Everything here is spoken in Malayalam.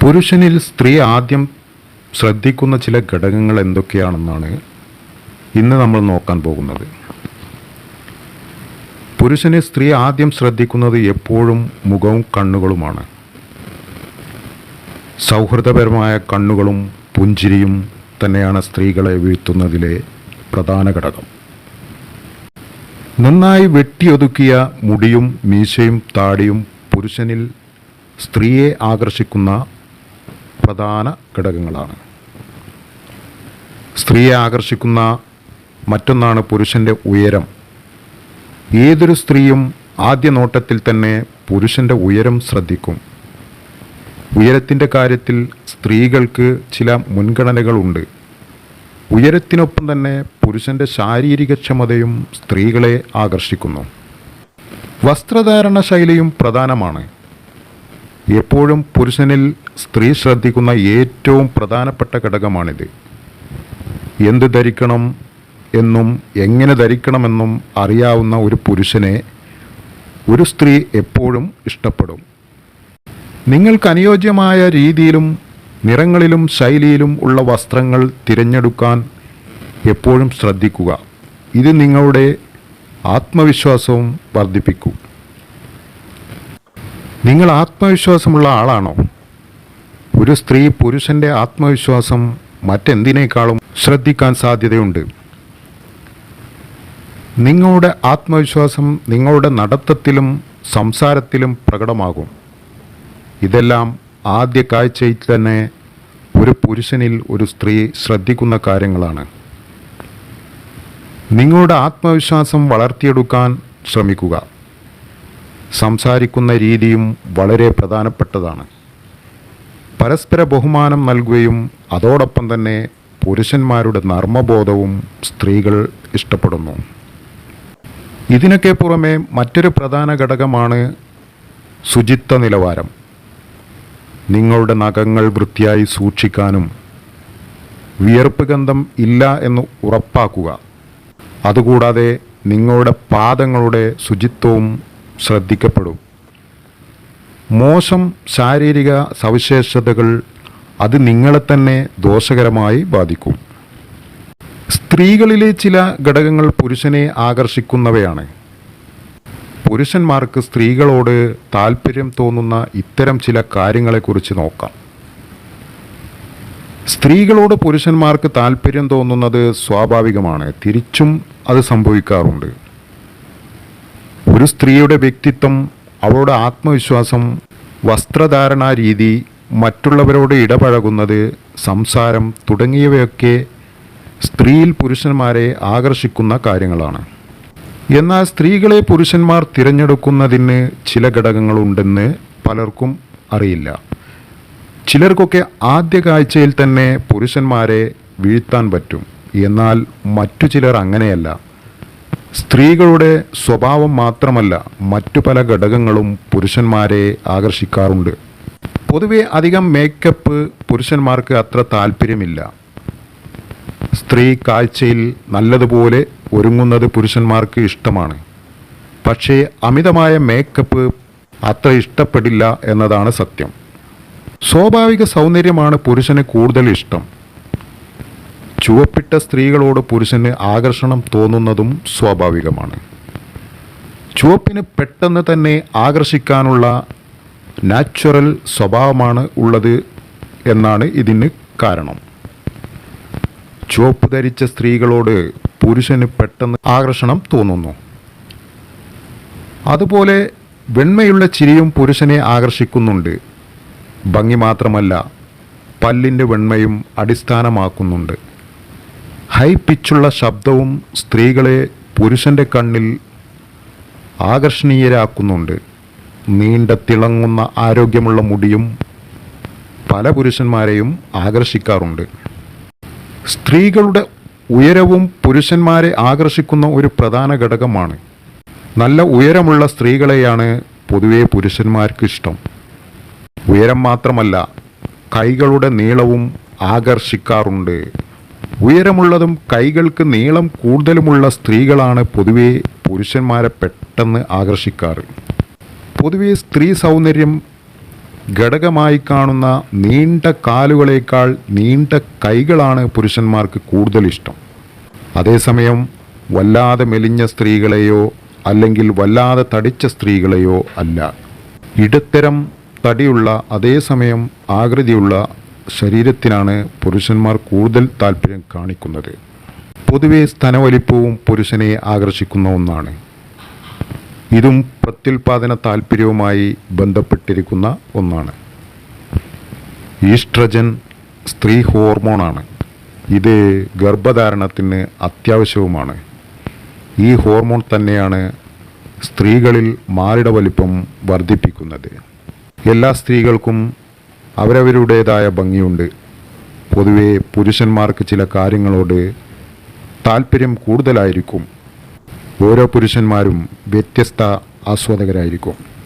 പുരുഷനിൽ സ്ത്രീ ആദ്യം ശ്രദ്ധിക്കുന്ന ചില ഘടകങ്ങൾ എന്തൊക്കെയാണെന്നാണ് ഇന്ന് നമ്മൾ നോക്കാൻ പോകുന്നത്. പുരുഷനെ സ്ത്രീ ആദ്യം ശ്രദ്ധിക്കുന്നത് എപ്പോഴും മുഖവും കണ്ണുകളുമാണ്. സൗഹൃദപരമായ കണ്ണുകളും പുഞ്ചിരിയും തന്നെയാണ് സ്ത്രീകളെ വീഴ്ത്തുന്നതിലെ പ്രധാന ഘടകം. നന്നായി വെട്ടിയൊതുക്കിയ മുടിയും മീശയും താടിയും പുരുഷനിൽ സ്ത്രീയെ ആകർഷിക്കുന്ന പ്രധാന ഘടകങ്ങളാണ്. സ്ത്രീയെ ആകർഷിക്കുന്ന മറ്റൊന്നാണ് പുരുഷൻ്റെ ഉയരം. ഏതൊരു സ്ത്രീയും ആദ്യ നോട്ടത്തിൽ തന്നെ പുരുഷൻ്റെ ഉയരം ശ്രദ്ധിക്കും. ഉയരത്തിൻ്റെ കാര്യത്തിൽ സ്ത്രീകൾക്ക് ചില മുൻഗണനകളുണ്ട്. ഉയരത്തിനൊപ്പം തന്നെ പുരുഷൻ്റെ ശാരീരികക്ഷമതയും സ്ത്രീകളെ ആകർഷിക്കുന്നു. വസ്ത്രധാരണ ശൈലിയും പ്രധാനമാണ്. എപ്പോഴും പുരുഷനിൽ സ്ത്രീ ശ്രദ്ധിക്കുന്ന ഏറ്റവും പ്രധാനപ്പെട്ട ഘടകമാണിത്. എന്ത് ധരിക്കണം എന്നും എങ്ങനെ ധരിക്കണമെന്നും അറിയാവുന്ന ഒരു പുരുഷനെ ഒരു സ്ത്രീ എപ്പോഴും ഇഷ്ടപ്പെടും. നിങ്ങൾക്ക് അനുയോജ്യമായ രീതിയിലും നിറങ്ങളിലും ശൈലിയിലും ഉള്ള വസ്ത്രങ്ങൾ തിരഞ്ഞെടുക്കാൻ എപ്പോഴും ശ്രദ്ധിക്കുക. ഇത് നിങ്ങളുടെ ആത്മവിശ്വാസവും വർദ്ധിപ്പിക്കും. നിങ്ങൾ ആത്മവിശ്വാസമുള്ള ആളാണോ? ഒരു സ്ത്രീ പുരുഷൻ്റെ ആത്മവിശ്വാസം മറ്റെന്തിനേക്കാളും ശ്രദ്ധിക്കാൻ സാധ്യതയുണ്ട്. നിങ്ങളുടെ ആത്മവിശ്വാസം നിങ്ങളുടെ നടത്തത്തിലും സംസാരത്തിലും പ്രകടമാകും. ഇതെല്ലാം ആദ്യ കാഴ്ചയിൽ തന്നെ ഒരു പുരുഷനിൽ ഒരു സ്ത്രീ ശ്രദ്ധിക്കുന്ന കാര്യങ്ങളാണ്. നിങ്ങളുടെ ആത്മവിശ്വാസം വളർത്തിയെടുക്കാൻ ശ്രമിക്കുക. സംസാരിക്കുന്ന രീതിയും വളരെ പ്രധാനപ്പെട്ടതാണ്. പരസ്പര ബഹുമാനം നൽകുകയും അതോടൊപ്പം തന്നെ പുരുഷന്മാരുടെ നർമ്മബോധവും സ്ത്രീകൾ ഇഷ്ടപ്പെടുന്നു. ഇതിനൊക്കെ പുറമെ മറ്റൊരു പ്രധാന ഘടകമാണ് ശുചിത്വ നിലവാരം. നിങ്ങളുടെ നഖങ്ങൾ വൃത്തിയായി സൂക്ഷിക്കാനും വിയർപ്പ് ഗന്ധം ഇല്ല എന്ന് ഉറപ്പാക്കുക. അതുകൂടാതെ നിങ്ങളുടെ പാദങ്ങളുടെ ശുചിത്വവും ശ്രദ്ധിക്കപ്പെടും. മോശം ശാരീരിക സവിശേഷതകൾ അത് നിങ്ങളെ തന്നെ ദോഷകരമായി ബാധിക്കും. സ്ത്രീകളിലെ ചില ഘടകങ്ങൾ പുരുഷനെ ആകർഷിക്കുന്നവയാണ്. പുരുഷന്മാർക്ക് സ്ത്രീകളോട് താല്പര്യം തോന്നുന്ന ഇത്തരം ചില കാര്യങ്ങളെക്കുറിച്ച് നോക്കാം. സ്ത്രീകളോട് പുരുഷന്മാർക്ക് താല്പര്യം തോന്നുന്നത് സ്വാഭാവികമാണ്. തിരിച്ചും അത് സംഭവിക്കാറുണ്ട്. ഒരു സ്ത്രീയുടെ വ്യക്തിത്വം, അവളുടെ ആത്മവിശ്വാസം, വസ്ത്രധാരണാ രീതി, മറ്റുള്ളവരോട് ഇടപഴകുന്നത്, സംസാരം തുടങ്ങിയവയൊക്കെ സ്ത്രീയിൽ പുരുഷന്മാരെ ആകർഷിക്കുന്ന കാര്യങ്ങളാണ്. എന്നാൽ സ്ത്രീകളെ പുരുഷന്മാർ തിരഞ്ഞെടുക്കുന്നതിന് ചില ഘടകങ്ങളുണ്ടെന്ന് പലർക്കും അറിയില്ല. ചിലർക്കൊക്കെ ആദ്യ കാഴ്ചയിൽ തന്നെ പുരുഷന്മാരെ വീഴ്ത്താൻ പറ്റും. എന്നാൽ മറ്റു ചിലർ അങ്ങനെയല്ല. സ്ത്രീകളുടെ സ്വഭാവം മാത്രമല്ല, മറ്റു പല ഘടകങ്ങളും പുരുഷന്മാരെ ആകർഷിക്കാറുണ്ട്. പൊതുവെ അധികം മേക്കപ്പ് പുരുഷന്മാർക്ക് അത്ര താല്പര്യമില്ല. സ്ത്രീ കാഴ്ചയിൽ നല്ലതുപോലെ ഒരുങ്ങുന്നത് പുരുഷന്മാർക്ക് ഇഷ്ടമാണ്. പക്ഷേ അമിതമായ മേക്കപ്പ് അത്ര ഇഷ്ടപ്പെടില്ല എന്നതാണ് സത്യം. സ്വാഭാവിക സൗന്ദര്യമാണ് പുരുഷന് കൂടുതൽ ഇഷ്ടം. ചുവപ്പിട്ട സ്ത്രീകളോട് പുരുഷന് ആകർഷണം തോന്നുന്നതും സ്വാഭാവികമാണ്. ചുവപ്പിന് പെട്ടെന്ന് തന്നെ ആകർഷിക്കാനുള്ള നാച്ചുറൽ സ്വഭാവമാണ് ഉള്ളത് എന്നാണ് ഇതിന് കാരണം. ചുവപ്പ് ധരിച്ച സ്ത്രീകളോട് പുരുഷന് പെട്ടെന്ന് ആകർഷണം തോന്നുന്നു. അതുപോലെ വെണ്മയുള്ള ചിരിയും പുരുഷനെ ആകർഷിക്കുന്നുണ്ട്. ഭംഗി മാത്രമല്ല, പല്ലിൻ്റെ വെണ്മയും അടിസ്ഥാനമാക്കുന്നുണ്ട്. ഹൈ പിച്ചുള്ള ശബ്ദവും സ്ത്രീകളെ പുരുഷൻ്റെ കണ്ണിൽ ആകർഷണീയരാക്കുന്നുണ്ട്. നീണ്ട തിളങ്ങുന്ന ആരോഗ്യമുള്ള മുടിയും പല പുരുഷന്മാരെയും ആകർഷിക്കാറുണ്ട്. സ്ത്രീകളുടെ ഉയരവും പുരുഷന്മാരെ ആകർഷിക്കുന്ന ഒരു പ്രധാന ഘടകമാണ്. നല്ല ഉയരമുള്ള സ്ത്രീകളെയാണ് പൊതുവെ പുരുഷന്മാർക്ക് ഇഷ്ടം. ഉയരം മാത്രമല്ല, കൈകളുടെ നീളവും ആകർഷിക്കാറുണ്ട്. ഉയരമുള്ളതും കൈകൾക്ക് നീളം കൂടുതലുമുള്ള സ്ത്രീകളാണ് പൊതുവെ പുരുഷന്മാരെ പെട്ടെന്ന് ആകർഷിക്കാറ്. പൊതുവെ സ്ത്രീ സൗന്ദര്യം ഘടകമായി കാണുന്ന നീണ്ട കാലുകളേക്കാൾ നീണ്ട കൈകളാണ് പുരുഷന്മാർക്ക് കൂടുതൽ ഇഷ്ടം. അതേസമയം വല്ലാതെ മെലിഞ്ഞ സ്ത്രീകളെയോ അല്ലെങ്കിൽ വല്ലാതെ തടിച്ച സ്ത്രീകളെയോ അല്ല. ഇടത്തരം തടിയുള്ള അതേസമയം ആകൃതിയുള്ള ശരീരത്തിനാണ് പുരുഷന്മാർ കൂടുതൽ താല്പര്യം കാണിക്കുന്നത്. പൊതുവെ സ്തനവലിപ്പവും പുരുഷനെ ആകർഷിക്കുന്ന ഒന്നാണ്. ഇതും പ്രത്യുൽപാദന താല്പര്യവുമായി ബന്ധപ്പെട്ടിരിക്കുന്ന ഒന്നാണ്. ഈസ്ട്രജൻ സ്ത്രീ ഹോർമോണാണ്. ഇത് ഗർഭധാരണത്തിന് അത്യാവശ്യവുമാണ്. ഈ ഹോർമോൺ തന്നെയാണ് സ്ത്രീകളിൽ മാറിട വലിപ്പം വർദ്ധിപ്പിക്കുന്നത്. എല്ലാ സ്ത്രീകൾക്കും അവരവരുടേതായ ഭംഗിയുണ്ട്. പൊതുവെ പുരുഷന്മാർക്ക് ചില കാര്യങ്ങളോട് താല്പര്യം കൂടുതലായിരിക്കും. ഓരോ പുരുഷന്മാരും വ്യത്യസ്ത ആസ്വാദകരായിരിക്കും.